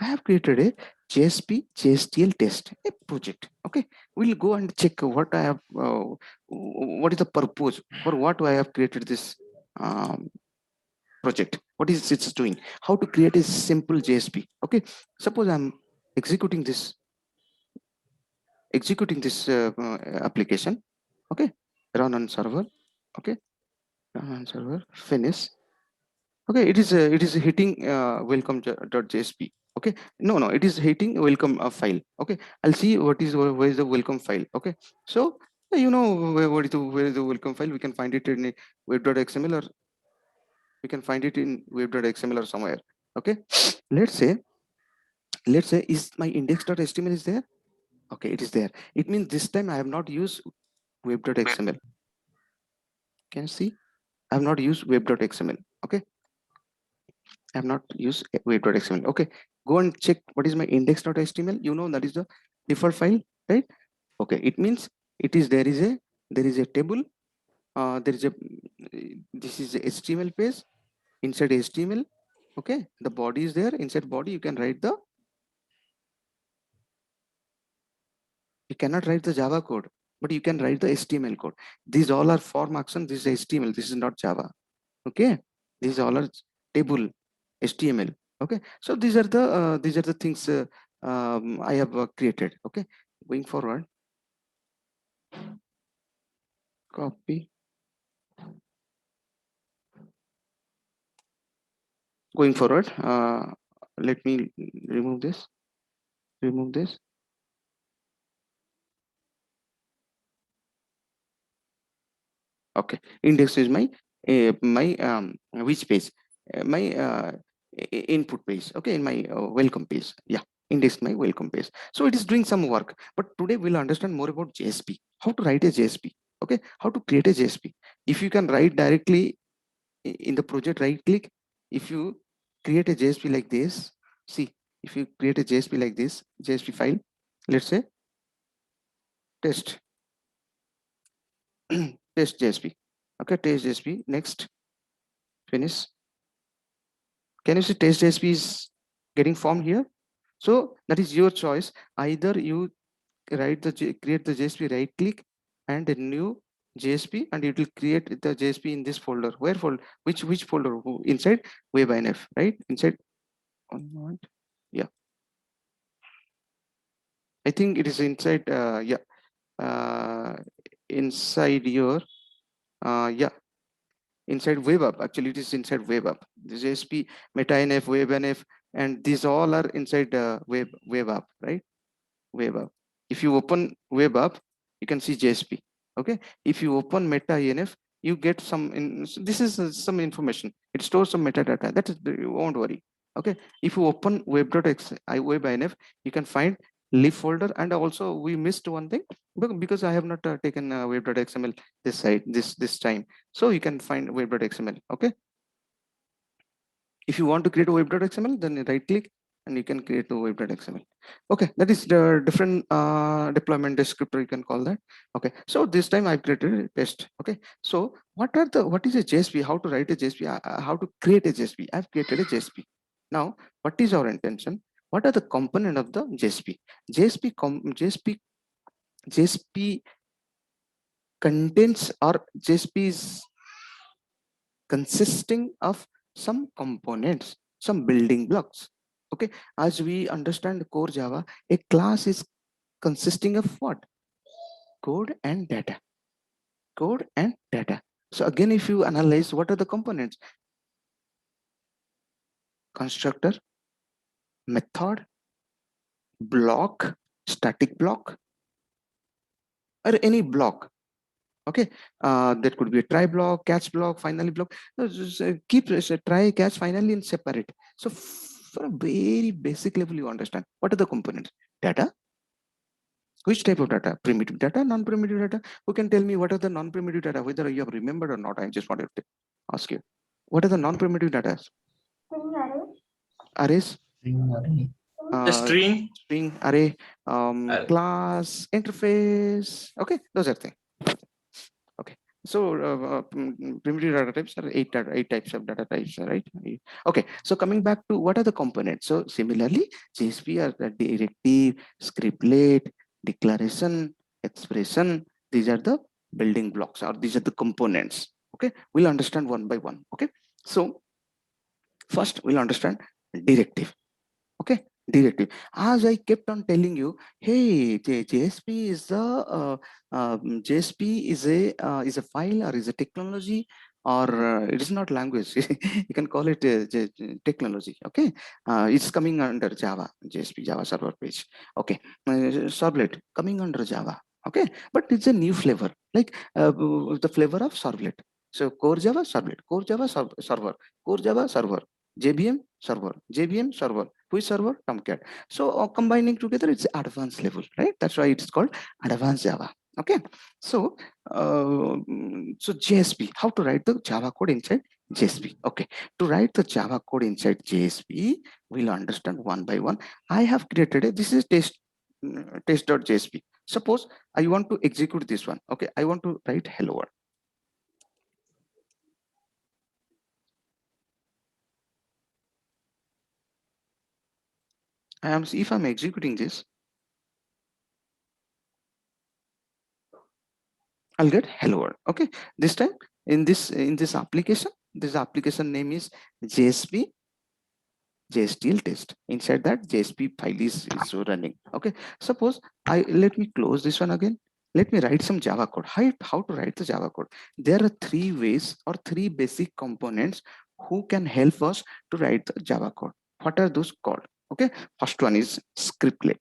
I have created a JSP JSTL test, a project. Okay, we'll go and check what I have, what is the purpose, for what I have created this um, project. What is it's doing? How to create a simple JSP. Okay, suppose I'm executing this application. Okay, run on server. Okay, run on server. Finish. Okay, it is hitting welcome.jsp. Okay, no, it is hitting welcome file. Okay, I'll see where is the welcome file. Okay, so you know where is the welcome file. We can find it in a web.xml, or we can find it in web.xml or somewhere. Okay, let's say is my index.html is there. Okay, it is there. It means this time I have not used web.xml. Can you see? I have not used web.xml. Okay, I have not used web.xml. Okay, go and check what is my index.html. You know that is the default file, right? Okay, it means it is there is a table. There is a this is a HTML page. Inside HTML, okay, the body is there. Inside body, you can write the. You cannot write the Java code, but you can write the HTML code. These all are form action. This is HTML. This is not Java. Okay, these all are table HTML. Okay, so these are the things I have created. Okay, going forward, copy. Going forward, let me remove this. Remove this. Okay, index is my which page? My input page. Okay, in my welcome page. Yeah, index my welcome page. So it is doing some work. But today we'll understand more about JSP. How to write a JSP. Okay, how to create a JSP. If you can write directly in the project, right click. If you create a JSP like this, see, if you create a JSP like this, JSP file, let's say test test JSP. Okay, test JSP. Next, finish. Can you see test JSP is getting formed here? So that is your choice. Either you create the JSP, right click and a new JSP, and it will create the JSP in this folder. Where folder? Which folder? Inside WebINF, right? Inside. Yeah, I think it is inside. Yeah, inside your. Yeah, inside web app. Actually, it is inside web app. This JSP, MetaINF, WebINF, and these all are inside web app, right? Web app. If you open web app, you can see JSP. Okay. If you open MetaINF, you get some. This is some information. It stores some metadata. That is, you won't worry. Okay. If you open web.inf, you can find lib folder, and also we missed one thing because I have not taken web.xml this side this time. So you can find web.xml. Okay. If you want to create a web.xml, then right click and you can create a web.xml. Okay, that is the different deployment descriptor, you can call that. Okay, so this time I've created a test. Okay, so what is a JSP? How to write a JSP? How to create a JSP? I've created a JSP. Now, what is our intention? What are the component of the JSP? JSP contains, or JSP is consisting of some components, some building blocks. Okay, as we understand core Java, a class is consisting of what? Code and data. Code and data. So again, if you analyze, what are the components? Constructor, method, block, static block, or any block. Okay, that could be a try block, catch block, finally block. Just, keep try, catch, finally, and separate. So for a very basic level, you understand what are the components. Data. Which type of data? Primitive data, non-primitive data? Who can tell me what are the non-primitive data, whether you have remembered or not? I just wanted to ask you. What are the non-primitive data? Arrays, The string. string, array, class, interface. Okay, those are things. Okay, So primitive data types are eight types of data types, right? Okay, so coming back to what are the components. So similarly, JSP are the directive, scriptlet, declaration, expression. These are the building blocks, or these are the components. Okay, we'll understand one by one. Okay, so first we'll understand directive. Okay, directive. As I kept on telling you, hey, JSP is the JSP is a file, or is a technology, or it is not language. You can call it technology. Okay, it's coming under Java, JSP, Java server page. Okay, servlet coming under Java. Okay, but it's a new flavor, like the flavor of servlet. So core Java servlet, core Java server, core Java server, JVM server, JVM server. Which server? Tomcat. So combining together, it's advanced level, right? That's why it's called advanced Java. Okay. So so JSP, how to write the Java code inside JSP? Okay. To write the Java code inside JSP, we'll understand one by one. I have created this is test.jsp. Suppose I want to execute this one. Okay. I want to write hello world. If I'm executing this, I'll get hello world. Okay, this time in this application, this application name is JSP JSTL test. Inside that JSP file is running. Okay, suppose let me close this one again. Let me write some Java code. How to write the Java code? There are three ways or three basic components who can help us to write the Java code. What are those called? Okay, first one is scriptlet.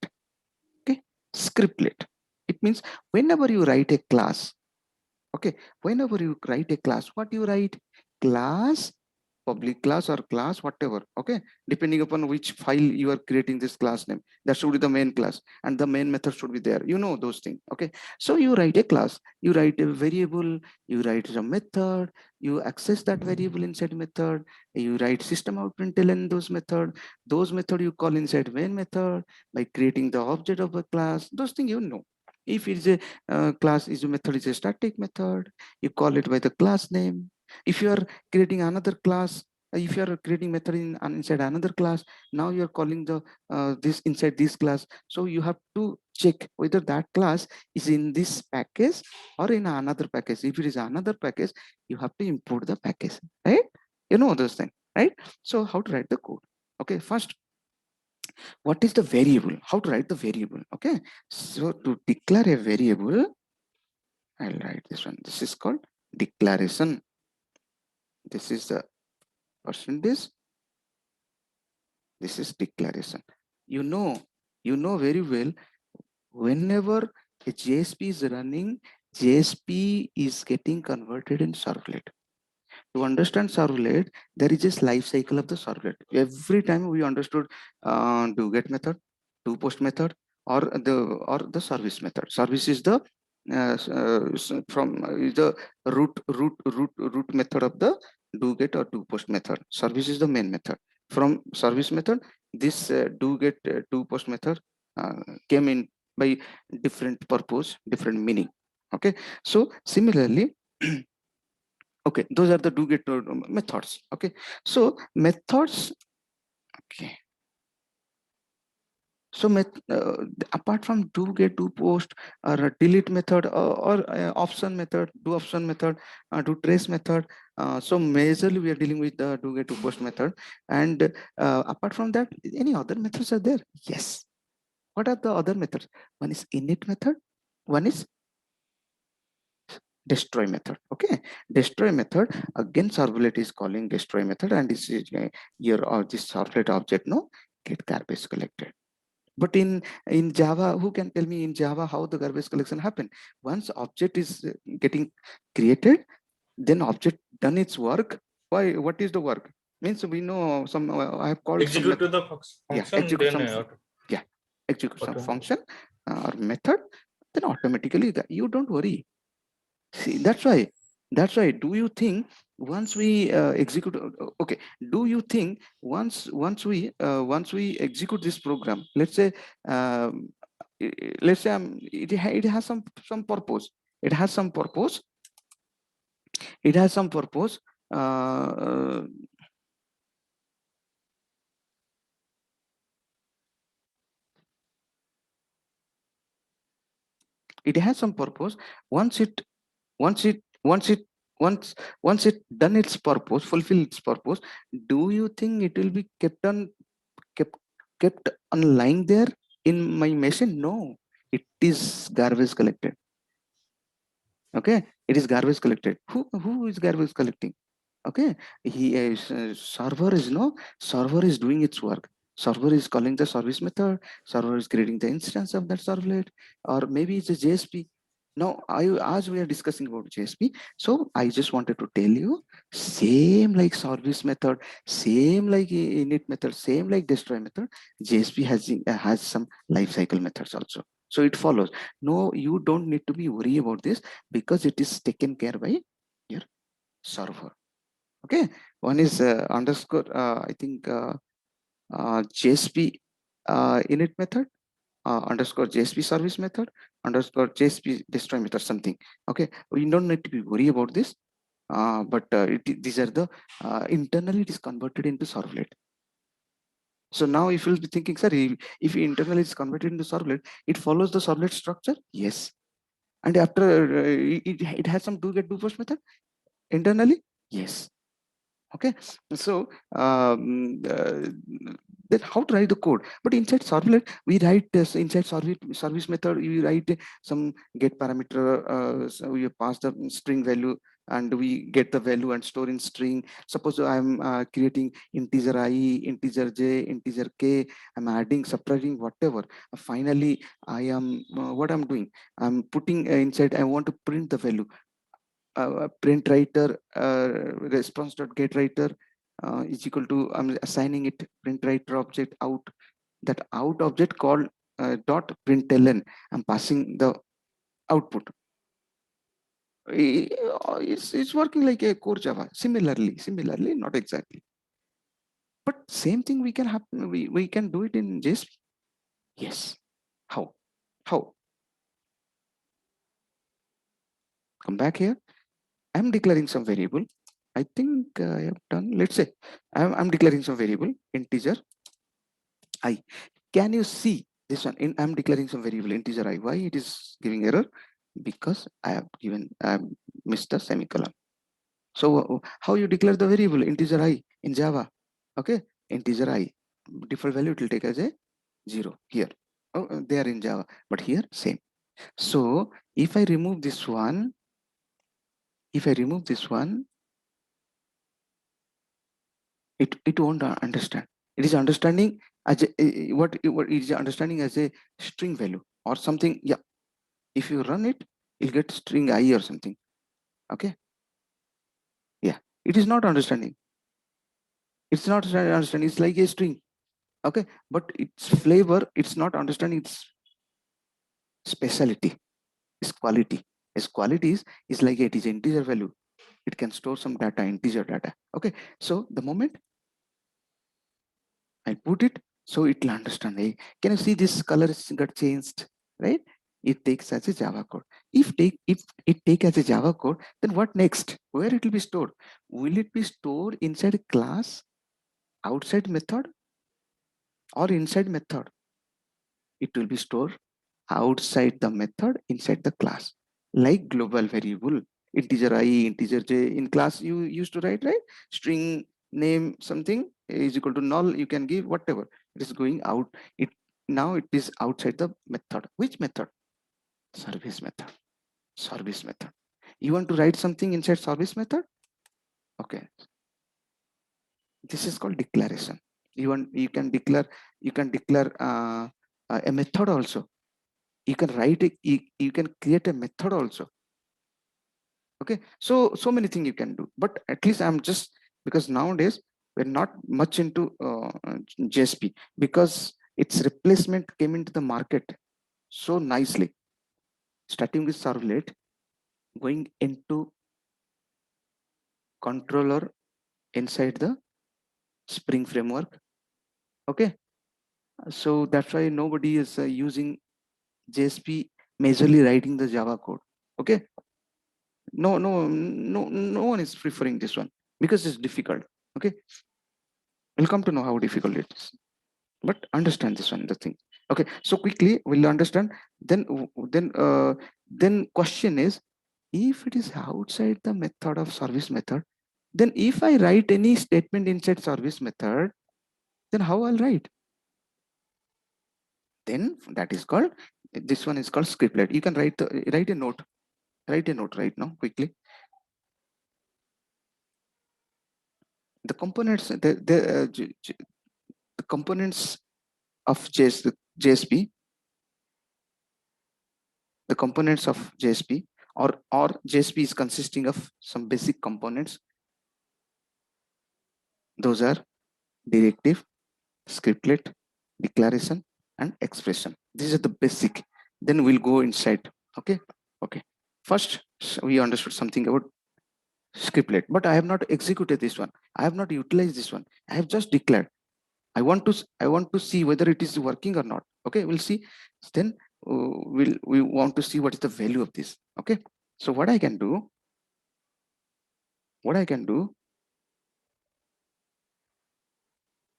Okay, scriptlet. It means whenever you write a class, okay, whenever you write a class, what you write? Class, public class or class, whatever. Okay, depending upon which file you are creating this class name, that should be the main class, and the main method should be there. You know those things. Okay, so you write a class, you write a variable, you write a method, you access that variable inside method, you write system out println those method you call inside main method by creating the object of a class. Those things you know. If it's a class is a method is a static method, you call it by the class name. If you are creating another class, if you are creating method inside another class, now you are calling the this inside this class. So you have to check whether that class is in this package or in another package. If it is another package, you have to import the package, right? You know those things, right? So how to write the code? Okay, first, what is the variable? How to write the variable? Okay, so to declare a variable, I'll write this one. This is called declaration. This is the percentage. This is declaration. You know very well, whenever a JSP is running, JSP is getting converted in servlet. To understand servlet, there is this life cycle of the servlet. Every time we understood do get method, do post method, or the service method. Service is the is the root method of the do get or do post method. Service is the main method. From service method, this do get do post method came in by different purpose, different meaning. Okay, so similarly. Okay, those are the do get methods. Okay, so methods. Okay, so apart from do get, do post, or a delete method, or option method, do option method, do trace method, so majorly we are dealing with the do get, do post method. And apart from that, any other methods are there? Yes. What are the other methods? One is init method, one is destroy method. Okay, destroy method, again servlet is calling destroy method, and this is your or this servlet object no get garbage collected. But in Java, who can tell me in Java how the garbage collection happen? Once object is getting created, then object done its work. Why? What is the work? Means we know some. I have called some Execute to method. the Yeah, function, execute then some. Yeah, execute some function or method. Then automatically you don't worry. See, that's why do you think once we execute okay, do you think once we execute this program, let's say let's say it has some purpose, it has some purpose, It has some purpose. It has some purpose. Once it once it once it once once it done its purpose, fulfill its purpose, do you think it will be kept kept on lying there in my machine? No, it is garbage collected. Okay, it is garbage collected. Who is garbage collecting? Okay, he is server is no server is doing its work. Server is calling the service method. Server is creating the instance of that servlet, or maybe it's a JSP. Now, as we are discussing about JSP, so I just wanted to tell you, same like service method, same like init method, same like destroy method, JSP has some lifecycle methods also. So it follows. No, you don't need to be worried about this because it is taken care by your server. Okay, one is underscore I think JSP init method, underscore JSP service method, underscore JSP destroy method, something. Okay, we don't need to be worried about this, but these are the internally it is converted into servlet. So now if you'll be thinking, sir, if internally is converted into servlet, it follows the servlet structure. Yes, and after it has some do get do post method internally. Yes. Okay, so then how to write the code? But inside servlet we write this. Inside service method we write some get parameter, so we pass the string value and we get the value and store in string. Suppose I'm creating integer I, integer j, integer k, I'm adding, subtracting, whatever. Finally I am what I'm doing, I'm putting inside, I want to print the value. Print writer response dot get writer is equal to, I'm assigning it print writer object out. That out object called dot println, I'm passing the output. It's working like a core Java. Similarly, not exactly, but same thing we can have. We can do it in JSP. Yes. How? Come back here. I'm declaring some variable. I think I have done. Let's say I'm declaring some variable integer I. Can you see this one? I'm declaring some variable integer I. Why it is giving error? Because I have missed the semicolon. So how you declare the variable integer I in Java? Okay, integer I, default value it will take as a 0 here. Oh, they are in Java, but here same. So if I remove this one, it won't understand. It is understanding as what it is understanding as a string value or something. Yeah, if you run it, you'll get string I or something. Okay, yeah, it is not understanding. It's not understanding. It's like a string. Okay, but its flavor, it's not understanding its speciality, its quality. Its quality is like it is integer value. It can store some data, integer data. Okay, so the moment I put it, so it will understand. Hey, can you see this color got changed, right? It takes as a Java code. If it take as a Java code, then what next? Where it will be stored? Will it be stored inside a class, outside method, or inside method? It will be stored outside the method, inside the class, like global variable, integer I, integer j. In class you used to write, right? String name something is equal to null, you can give whatever. It is going out. It now it is outside the method. Which method? Service method. Service method. You want to write something inside service method? Okay, this is called declaration. You can declare a method also. You can write it, you can create a method also. Okay, so many things you can do, but at least I'm just, because nowadays we're not much into JSP because its replacement came into the market so nicely, starting with servlet, going into controller inside the Spring framework. Okay, so that's why nobody is using JSP majorly writing the Java code. Okay, No one is preferring this one because it's difficult. Okay, we'll come to know how difficult it is, but understand this one, the thing. Okay, so quickly we'll understand. Then question is, if it is outside the method of service method, then if I write any statement inside service method, then how I'll write? Then that is called, this one is called scriptlet. You can write a note right now quickly. The components, the components of JSP, the components of JSP, or JSP is consisting of some basic components. Those are directive, scriptlet, declaration, and expression. These are the basic. Then we'll go inside. Okay. First, we understood something about scriptlet, but I have not executed this one. I have not utilized this one. I have just declared. I want to see whether it is working or not. Okay, we'll see. Then we want to see what is the value of this. Okay, so what I can do,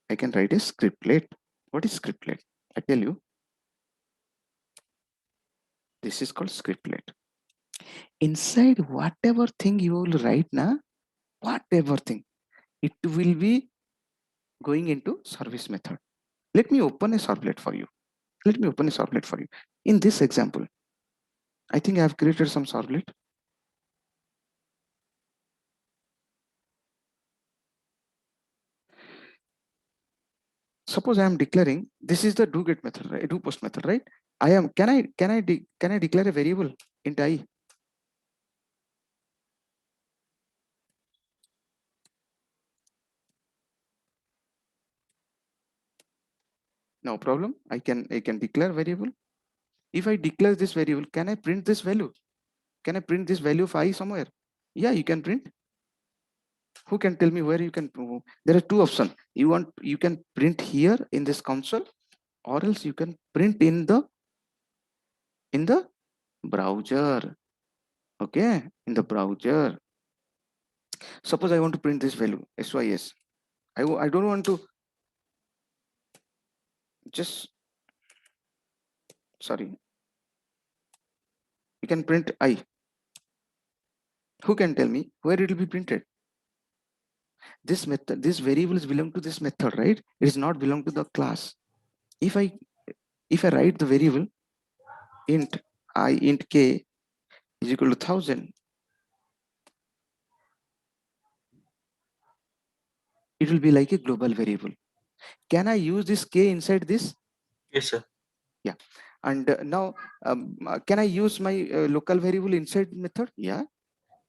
I can write a scriptlet. What is scriptlet? I tell you, this is called scriptlet. Inside whatever thing you will write now, whatever thing, it will be going into service method. Let me open a servlet for you. In this example, I think I have created some servlet. Suppose I am declaring, this is the do get method, right? Do post method, right? Can I declare a variable int I? No problem. I can declare variable. If I declare this variable, can I print this value? Can I print this value of I somewhere? Yeah, you can print. Who can tell me where you can? There are two options. You can print here in this console, or else you can print in the browser. Okay, in the browser. Suppose I want to print this value sys. I don't want to just, sorry, you can print I. Who can tell me where it will be printed? This method, this variables belong to this method, right? It is not belong to the class. If I write the variable int I int k is equal to 1000, it will be like a global variable. Can I use this k inside this? Yes, sir. Yeah. And now can I use my local variable inside method? Yeah,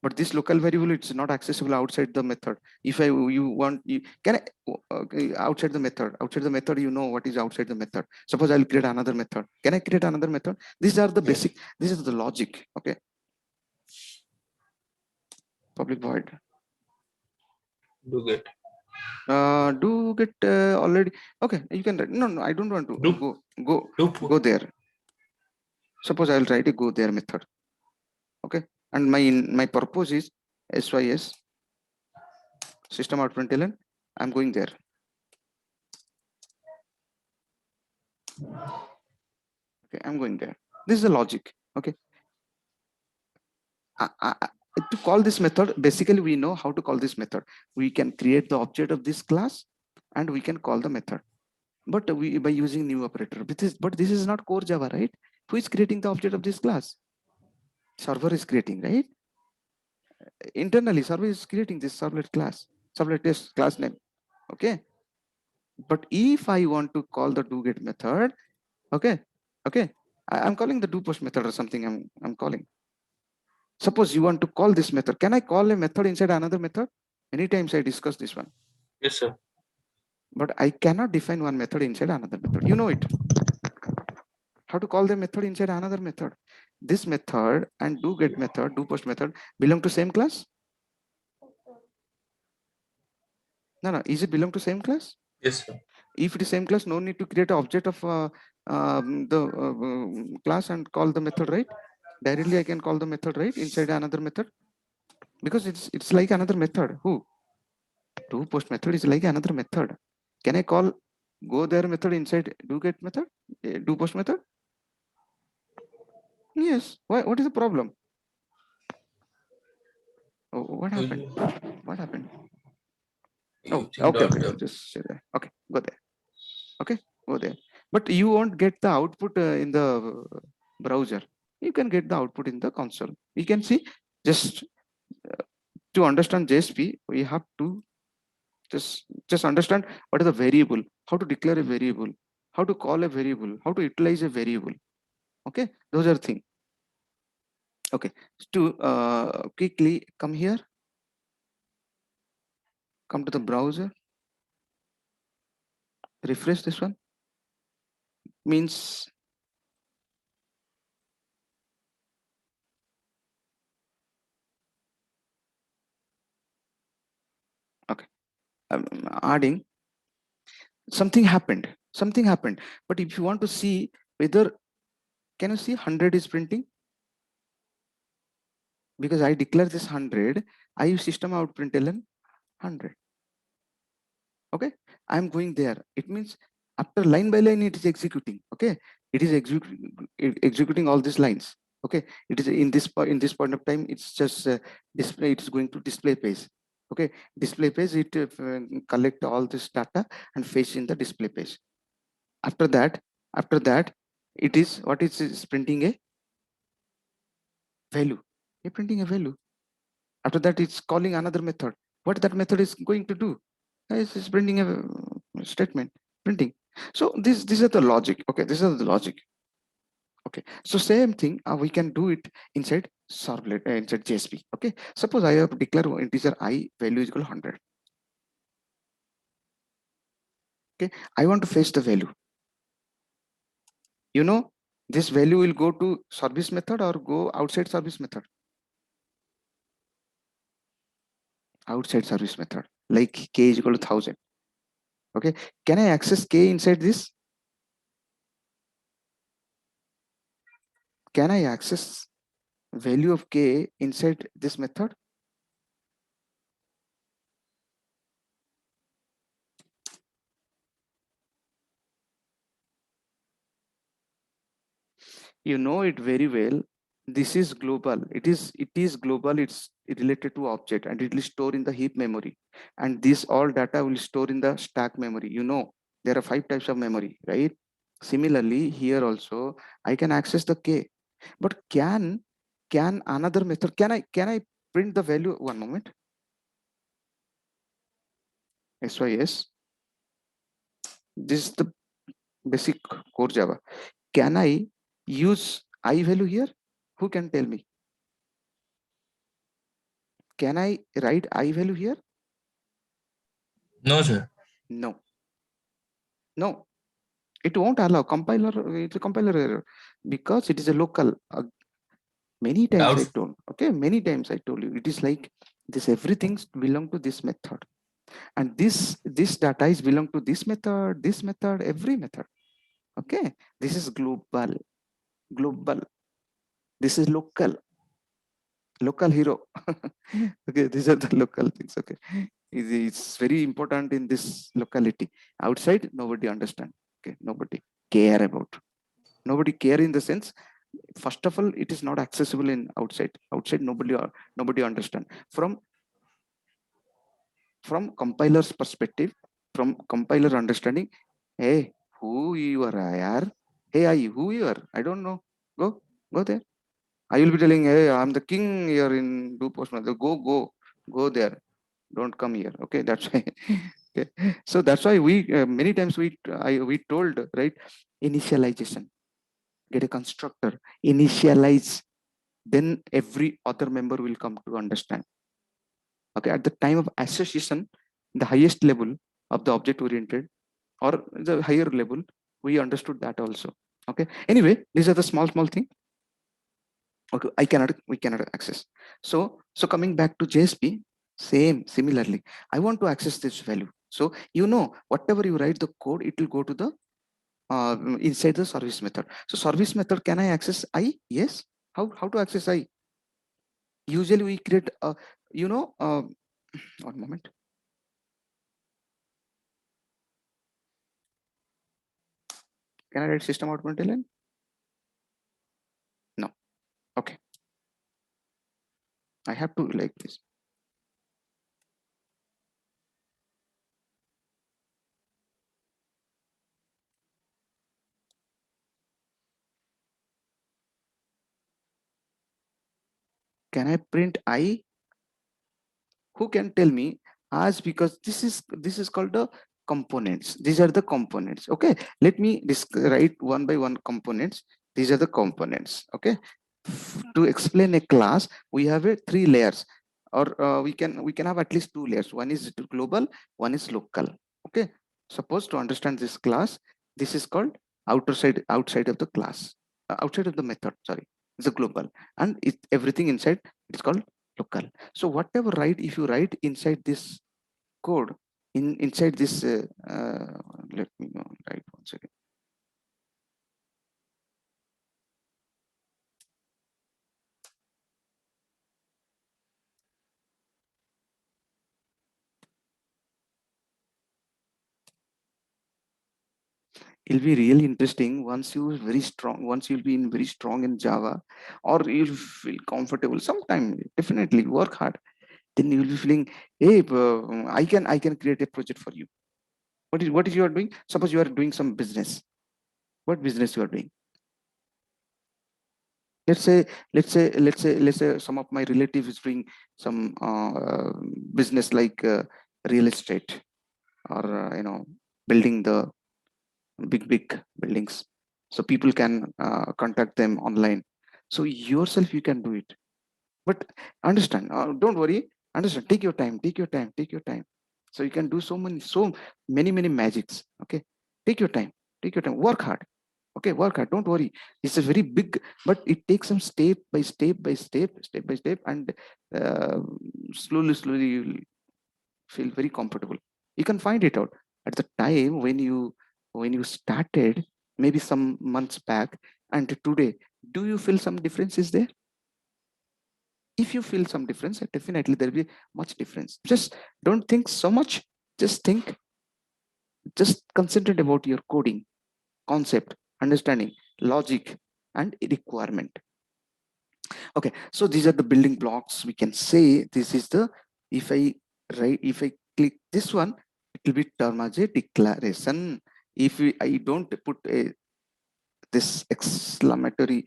but this local variable, it's not accessible outside the method. If can I outside the method, you know what is outside the method. Suppose I'll create another method. Can I create another method? These are the basic, this is the logic. Okay, public void Do get. do get already. Okay, you can write. No, I don't want to go there. Suppose I'll write a go there method. Okay, and my purpose is sys system out println. I'm going there. Okay, I'm going there. This is the logic. Okay, to call this method, basically we know how to call this method. We can create the object of this class and we can call the method, but by using new operator. But this is not core Java, right? Who is creating the object of this class? Server is creating, right? Internally server is creating this servlet class, servlet test class name. Okay, but if I want to call the do get method, okay, I'm calling the do post method or something. I'm calling. Suppose you want to call this method. Can I call a method inside another method? Many times I discuss this one. Yes, sir. But I cannot define one method inside another method. You know it. How to call the method inside another method. This method and do get method, do post method belong to same class? No. Is it belong to same class? Yes, sir. If it is same class, no need to create an object of the class and call the method, right? Directly I can call the method, right? Inside another method. because it's like another method. Who? Do post method is like another method. Can I call go there method inside do get method? Do post method? Yes. Why? What is the problem? Oh, what happened? You, What happened? Oh, using okay, dot okay. web. Just say that. Okay, go there. Okay, go there. But you won't get the output in the browser. You can get the output in the console. You can see just to understand JSP, we have to just understand what is the variable, how to declare a variable, how to call a variable, how to utilize a variable. Okay, those are things. Okay, to quickly come here, come to the browser, refresh this one. Means okay, adding something happened. But if you want to see whether can you see 100 is printing, because I declare this 100, I use system out println 100. Okay, I'm going there. It means after line by line it is executing. Okay, it is executing all these lines. Okay, it is in this point of time, it's just display, it's going to display page. Okay, display page, it collect all this data and fetch in the display page. After that it is what is printing a value. You're printing a value. After that it's calling another method. What that method is going to do is printing a statement, printing. So these are the logic. Okay, this is the logic. Okay, so same thing we can do it inside servlet, inside JSP. Okay, suppose I have declared integer I value is equal to 100. Okay, I want to fetch the value. You know, this value will go to service method or go outside service method. Outside service method, like k is equal to 1000. Okay, can I access k inside this? Can I access value of k inside this method? You know it very well. This is global. It is global. It's related to object and it will store in the heap memory. And this all data will store in the stack memory. You know, there are 5 types of memory, right? Similarly, here also I can access the k. But can another method, can I print the value? One moment. SYS. This is the basic core Java. Can I use I value here? Who can tell me? Can I write I value here? No, sir. No, no, it won't allow compiler. It's a compiler error because it is a local. Many times I Out. told, okay, many times I told you, it is like this, everything belong to this method. And this data is belong to this method, every method. Okay, this is global. This is local hero. Okay, these are the local things. Okay, it's very important in this locality. Outside, nobody understand. Okay, nobody care about. Nobody care in the sense. First of all, it is not accessible in outside. Outside, nobody understand. From compiler's perspective, from compiler understanding. Hey, who you are? Yaar? Hey, who you are? I don't know. Go there. I will be telling, hey, I'm the king here in do post. Go there. Don't come here. Okay, that's why. Okay. So that's why we many times we told, right, initialization. Get a constructor, initialize, then every other member will come to understand. Okay, at the time of association, the highest level of the object oriented or the higher level, we understood that also. Okay. Anyway, these are the small thing. Okay, we cannot access. So coming back to JSP, similarly, I want to access this value. So whatever you write the code, it will go to the inside the service method. So service method, can I access I? Yes. How to access I? Usually we create a you know, one moment. Can I write system out println? No. Okay. I have to like this. Can I print I? Who can tell me? As because this is called the components. These are the components. Okay. Let me write one by one components. These are the components. Okay. To explain a class, we have a 3 layers, or we can have at least 2 layers. One is global, one is local. Okay. Suppose to understand this class, this is called outside of the class, outside of the method. Sorry, it's a global, and everything inside it's called local. So whatever write, if you write inside this code, inside this let me know, write one second. It'll be really interesting once you'll be in very strong in Java, or you'll feel comfortable sometime. Definitely work hard, then you'll be feeling, hey, I can create a project for you. What is you are doing? Suppose you are doing some business. What business you are doing? Let's say some of my relatives is doing some business like real estate, or building the big buildings, so people can contact them online. So yourself you can do it, but understand, don't worry, understand, take your time, so you can do so many magics. Okay, take your time, work hard. Okay, work hard, don't worry. It's a very big, but it takes some step by step, and uh, slowly you'll feel very comfortable. You can find it out at the time when you started, maybe some months back, and today. Do you feel some difference is there? If you feel some difference, definitely there will be much difference. Just don't think so much. Just think, just concentrate about your coding concept, understanding, logic, and requirement. Okay, so these are the building blocks. We can say this is the, if I click this one, it will be term as a declaration. If I don't put this exclamatory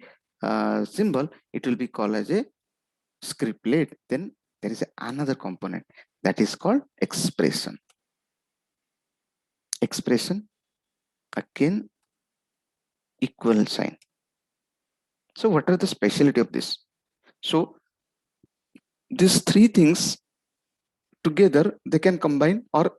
symbol, it will be called as a scriptlet. Then there is another component that is called expression. Expression, again, equal sign. So what are the specialty of this? So these 3 things together, they can combine, or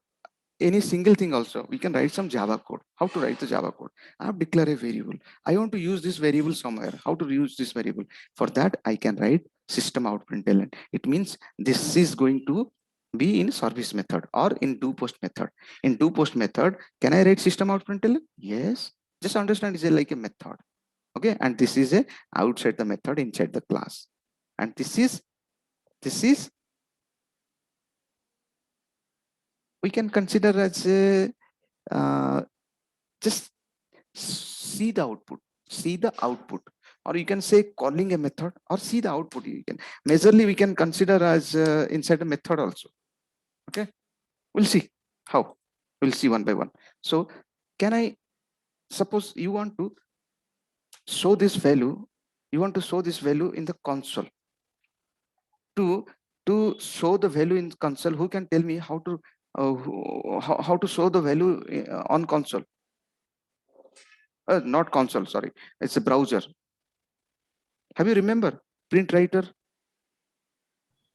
any single thing also. We can write some Java code. How to write the Java code? I have declared a variable. I want to use this variable somewhere. How to use this variable? For that, I can write system out println. It means this is going to be in service method or in do post method. In do post method, can I write system out println? Yes. Just understand, it's like a method. Okay, and this is a outside the method, inside the class, and this is we can consider as a just see the output, or you can say calling a method, or see the output. You can majorly we can consider as inside a method also. Okay, we'll see how, we'll see one by one. So can I, suppose you want to show this value, in the console. To show the value in console, who can tell me how to how to show the value on console? Not console, sorry, it's a browser. Have you remember print writer?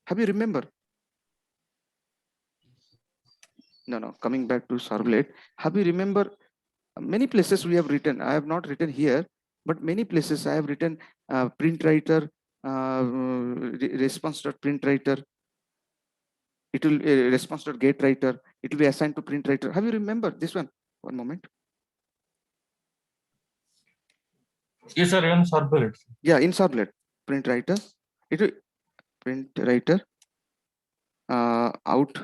Have you remember? No, coming back to servlet, have you remember, many places we have written, I have not written here, but many places I have written print writer, response.print writer. It will response.get writer. It will be assigned to print writer. Have you remember this one? One moment. Yes, sir, in servlet. Yeah, in servlet, print writer. It will print writer. Out.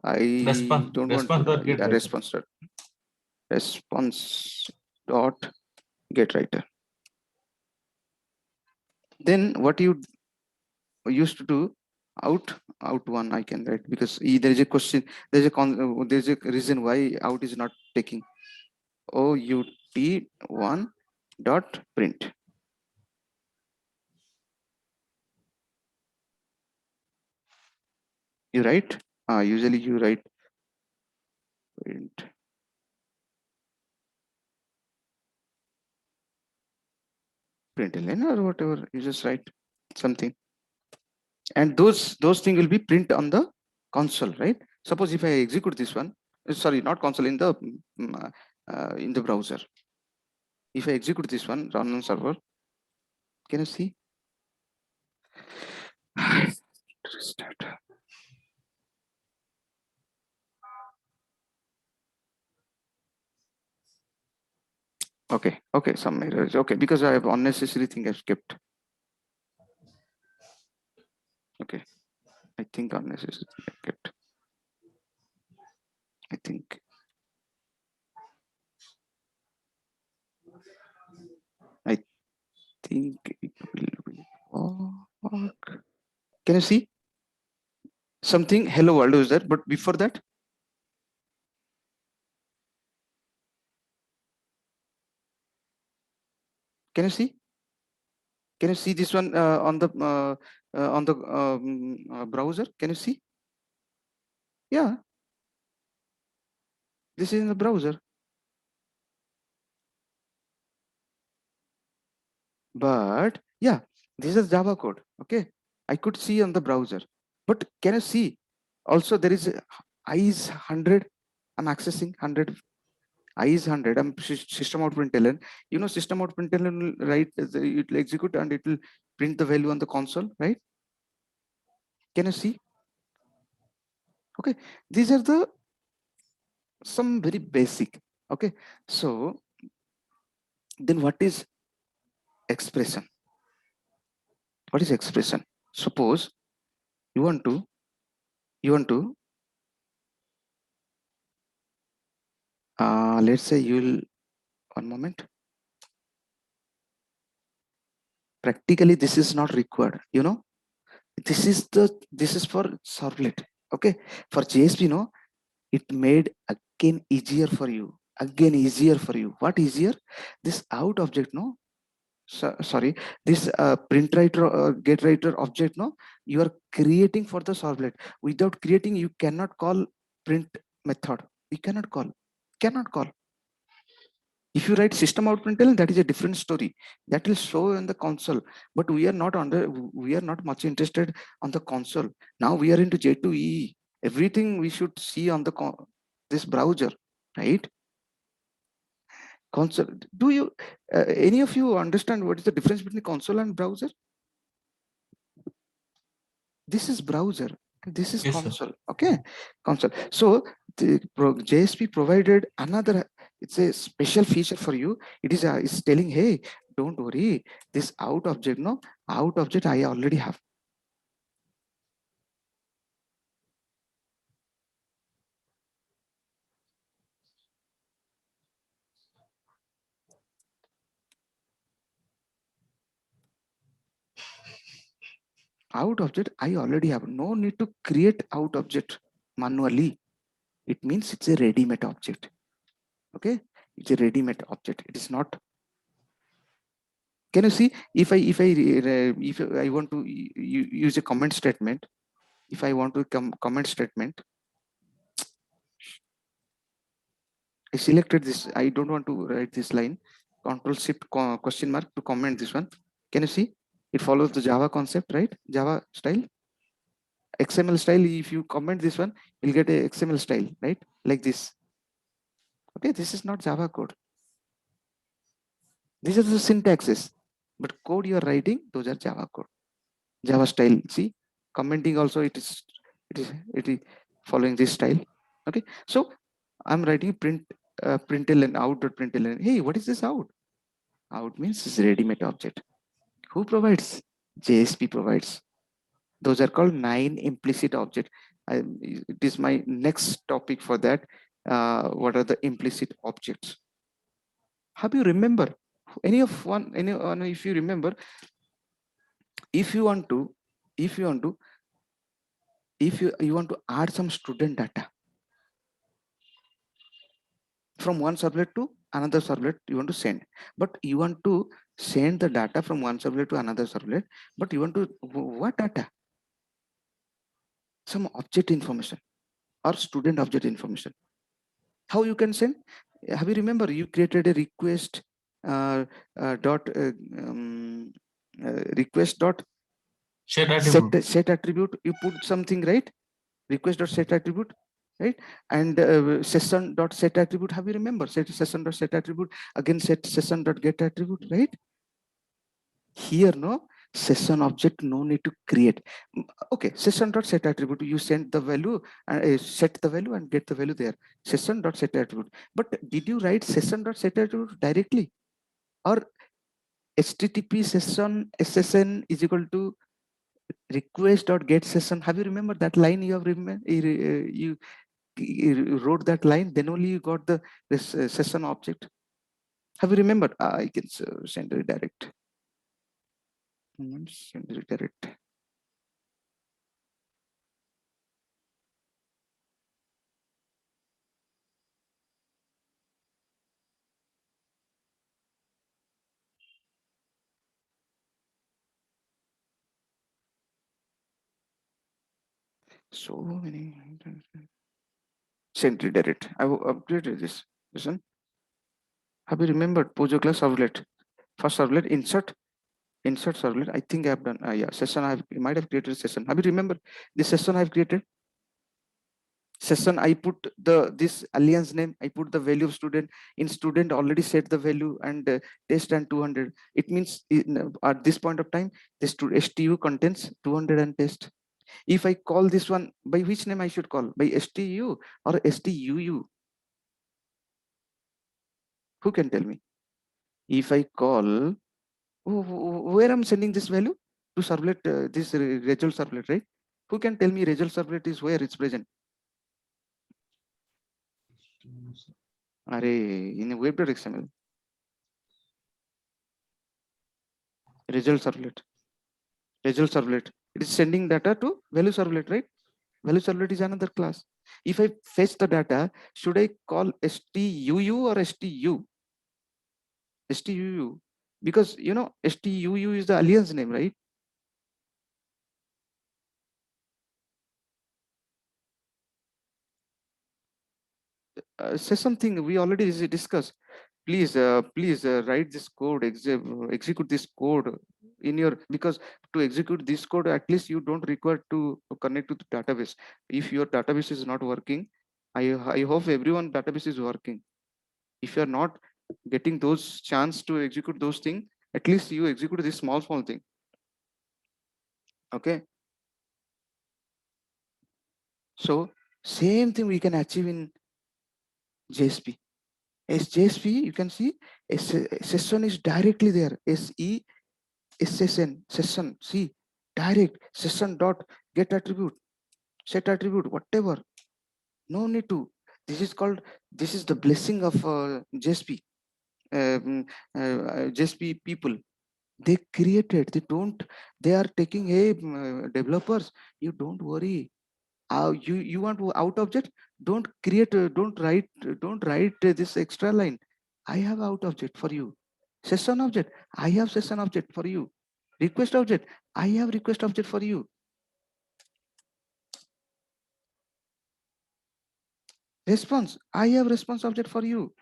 I Response don't want response dot get a writer. response dot get writer. Then what you used to do, out one I can write, because there is a question, there's a reason why out is not taking. out1 dot print. You write, usually you write print println or whatever, you just write something, and those things will be print on the console, right? Suppose if I execute this one, sorry, not console, in the browser, if I execute this one, run on server, can you see? Restart. Okay, some errors. Okay, because I have unnecessary thing I've kept. Okay, I think unnecessary thing I kept. I think it will work. Can you see something? Hello world is there, but before that, can you see? Can you see this one on the browser? Can you see? Yeah, this is in the browser. But yeah, this is Java code. Okay, I could see on the browser. But can you see? Also, there is IS 100. I'm accessing 100. IS 100. I'm system out println. You know, system out println will write, it will execute and it will print the value on the console, right? Can you see? Okay, these are the some very basic. Okay, so then what is expression? What is expression? Suppose you want to let's say you'll, one moment, practically this is not required, you know, this is for servlet. Okay, for JSP, no, it made again easier for you, what easier? This out object, no, sorry, this print writer get writer object, no, you are creating for the servlet. Without creating, you cannot call print method. You cannot call. If you write system out println, that is a different story, that will show in the console. But we are not much interested on the console. Now we are into J2EE. Everything we should see on the this browser, right? Console. Do you any of you understand what is the difference between console and browser? This is browser and this is Yes, console. Okay, console. So the JSP provided another, it's a special feature for you. It is it's telling, hey, don't worry, this out object, no, out object I already have. Out object I already have. No need to create out object manually. It means it's a ready-made object. Okay, it's a ready-made object. It is not. Can you see? If I want to use a comment statement, if I want to comment statement, I selected this. I don't want to write this line. Control Shift question mark to comment this one. Can you see? It follows the Java concept, right? Java style. XML style. If you comment this one, you'll get a XML style, right? Like this. Okay, this is not Java code. These are the syntaxes. But code you are writing, those are Java code. Java style. See, commenting also it is following this style. Okay, so I'm writing println out.println. Hey, what is this out? Out means is ready-made object. Who provides? JSP provides. Those are called 9 implicit objects. It is my next topic for that. What are the implicit objects? Have you remember anyone? If you remember, if you want to, if you want to, if you want to add some student data from one servlet to another servlet, you want to send, but you want to send the data from one servlet to another servlet, but you want to what data? Some object information or student object information. How you can send? Have you remember you created a request dot request dot Set attribute. set attribute. You put something, right? Request dot set attribute, right? And session dot set attribute. Have you remember session dot set attribute, again set session dot get attribute, right? Here no session object, no need to create. Okay, session dot set attribute, you send the value and set the value and get the value there. Session dot set attribute. But did you write session dot set attribute directly, or http session ssn is equal to request dot get session? Have you remember that line? You have you wrote that line, then only you got the this session object. Have you remembered? I can send redirect. Send redirect. So many. Send redirect. I will update this. Listen. Have you remembered Pojo class servlet? First servlet insert servlet. I think I have done. Yeah, session. I might have created a session. Have you remembered this session I have created? Session. I put this alliance name. I put the value of student. In student already set the value and test and 200. It means at this point of time, this STU contains 200 and test. If I call this one, by which name I should call? By STU or STUU? Who can tell me? If I call, where I'm sending this value? To servlet, this result servlet, right? Who can tell me result servlet is where it's present? Are in a web.xml. Result servlet. Result servlet. It is sending data to value servlet, right? Value servlet is another class. If I fetch the data, should I call STUU or STU? STUU. Because you know STUU is the alliance name, right? Say something we already discussed. Please write this code, execute this code in your, because to execute this code at least you don't require to connect to the database. If your database is not working, I hope everyone database is working. If you are not getting those chance to execute those things, at least you execute this small thing. Okay, so same thing we can achieve in JSP. As JSP, you can see session is directly there. SESSN session. See, direct session dot get attribute, set attribute, whatever. No need to. This is called. This is the blessing of JSP. JSP people. They created. They don't. They are taking. Hey, developers, you don't worry. You want to out object, don't create, don't write this extra line. I have out object for you. Session object, I have session object for you. Request object, I have request object for you. Response, I have response object for you.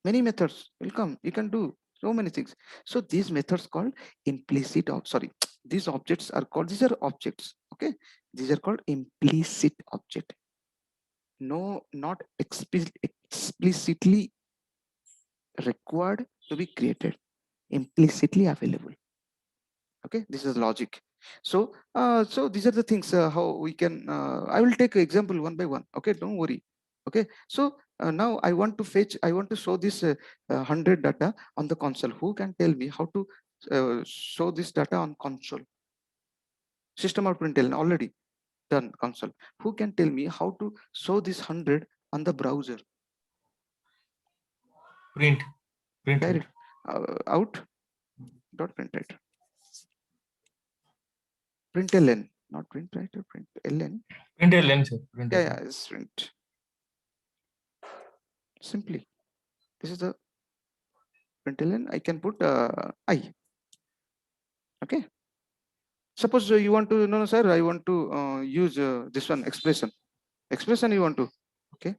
Many methods will come, you can do so many things. So these methods called implicit, sorry, these objects are called, these are objects. Okay, these are called implicit object. No, not explicitly required to be created, implicitly available. Okay, this is logic. So so these are the things how we can I will take example one by one. Okay, don't worry. Okay, so now I want to fetch, I want to show this 100 data on the console. Who can tell me how to show this data on console? System out println already done console. Who can tell me how to show this 100 on the browser? Print. Direct out dot print writer. Println, not print writer, println. Print sir. Yeah, it's print. Simply, this is the println. I can put I. Okay. Suppose you want to, no, sir, I want to use this one expression. Expression you want to, okay.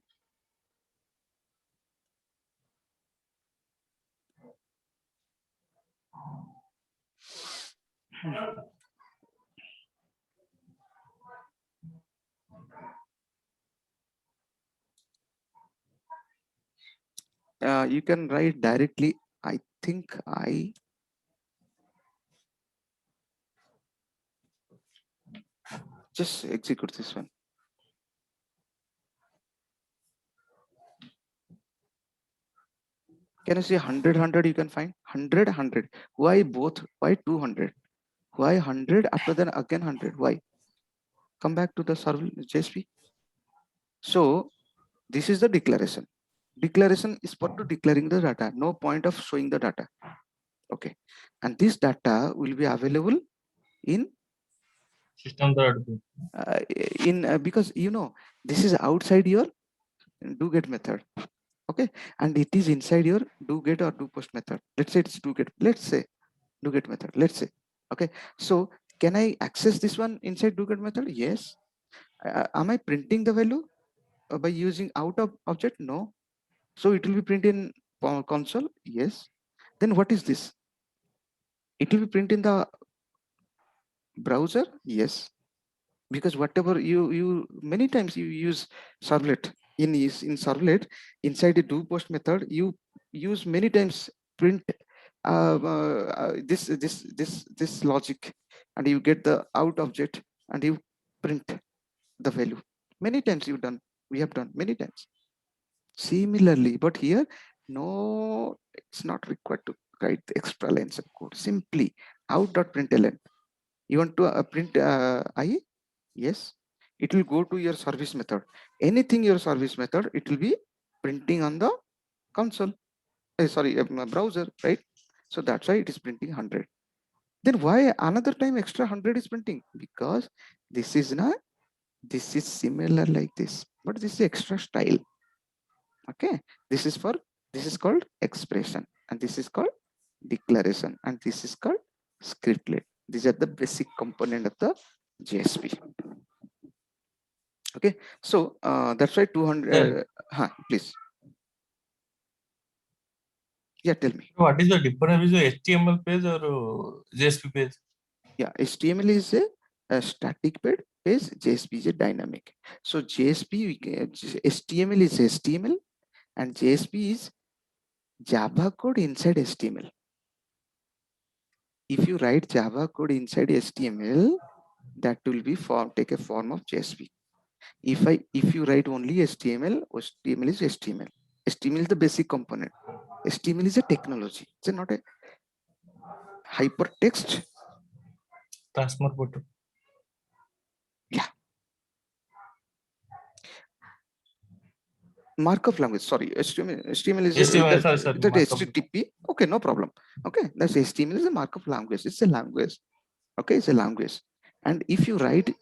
You can write directly. I think I just execute this one. Can you see 100, 100 you can find? 100, 100. Why both? Why 200? Why 100 after then again 100? Why? Come back to the server JSP. So this is the declaration. Declaration is for to declaring the data. No point of showing the data. Okay. And this data will be available in system because you know this is outside your do get method. Okay, and it is inside your do get or do post method. Let's say it's do get. Let's say do get method. Let's say. Okay, so can I access this one inside do get method? Yes. Am I printing the value by using out of object? No. So it will be printed in console. Yes. Then what is this? It will be printed in the browser. Yes. Because whatever you many times you use servlet in servlet inside the do post method you use many times print this logic, and you get the out object and you print the value. Many times we have done many times similarly, but here no, it's not required to write the extra lines of code. Simply out.println. You want to print I. Yes, it will go to your service method. Anything your service method, it will be printing on the console. Browser, right? So that's why it is printing 100. Then why another time extra 100 is printing? Because this is not, this is similar like this, but this is extra style. Okay, this is called expression, and this is called declaration, and this is called scriptlet. These are the basic component of the JSP. Okay, so that's why 200. Please. Yeah, tell me. What is the difference between HTML page or JSP page? Yeah, HTML is a static page, JSP is a dynamic. So JSP, HTML is HTML, and JSP is Java code inside HTML. If you write Java code inside HTML, that will be take a form of JSP. If you write only HTML is HTML. HTML is the basic component. HTML is a technology. It's not a hypertext. Transform photo. Yeah. Markup language. Sorry, HTML is HTML, that HTTP. Okay, no problem. Okay, that's HTML is a markup language. It's a language. Okay, it's a language. And if you write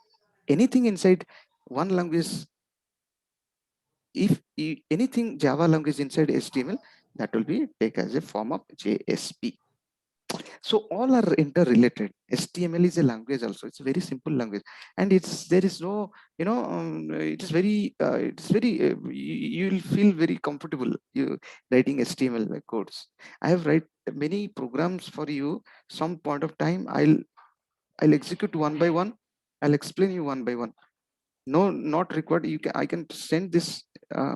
anything inside one language, if anything Java language inside HTML, that will be taken as a form of JSP. So all are interrelated. HTML is a language also. It's a very simple language, and there is no, it is very you will feel very comfortable you writing HTML codes. I have write many programs for you. Some point of time I'll execute one by one. I'll explain you one by one. No, not required. I can send this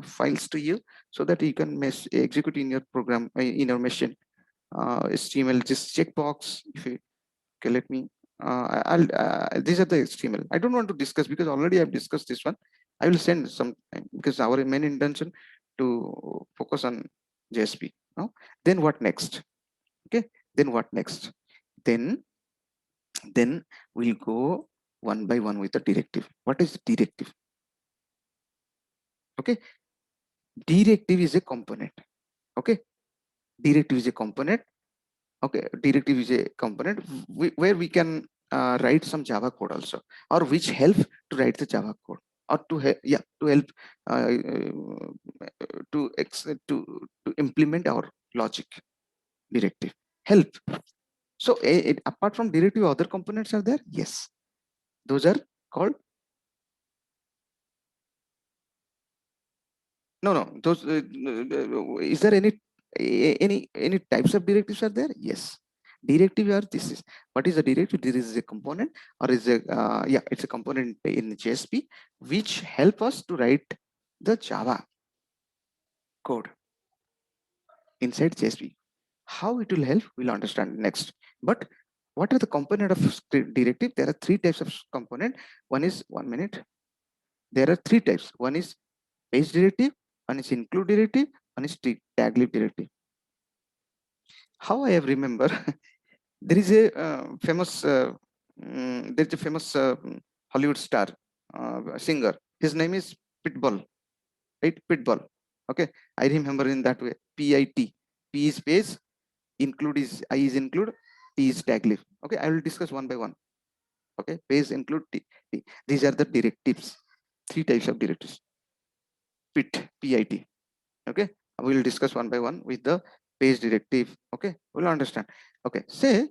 files to you so that you can execute in your program in your machine. HTML, just checkbox. If you okay, let me. These are the HTML. I don't want to discuss because already I've discussed this one. I will send some because our main intention to focus on JSP. No, then what next? Okay, then what next? Then we'll go one by one with the directive. What is directive? Okay, directive is a component. Okay, directive is a component. Okay, directive is a component where we can write some Java code also, or which help to write the Java code, or to help, yeah, to help to implement our logic. Directive help. So apart from directive, other components are there. Yes, those are called, no, those is there any types of directives are there? Yes, directive are this is, what is a directive? This is a component, or is a yeah, it's a component in JSP which help us to write the Java code inside JSP. How it will help, we'll understand next. But what are the component of directive? There are three types of component. One is, 1 minute, there are three types. One is page directive, one is include directive, one is tag leaf directive. How I have remember, there is a there's a famous Hollywood star, singer. His name is Pitbull, right? Pitbull. Okay, I remember in that way. PIT. P is page, include is I is include, T is tag leaf. Okay, I will discuss one by one. Okay, page, include, T. These are the directives. Three types of directives. PIT. Okay, we will discuss one by one with the page directive. Okay, we'll understand. Okay, say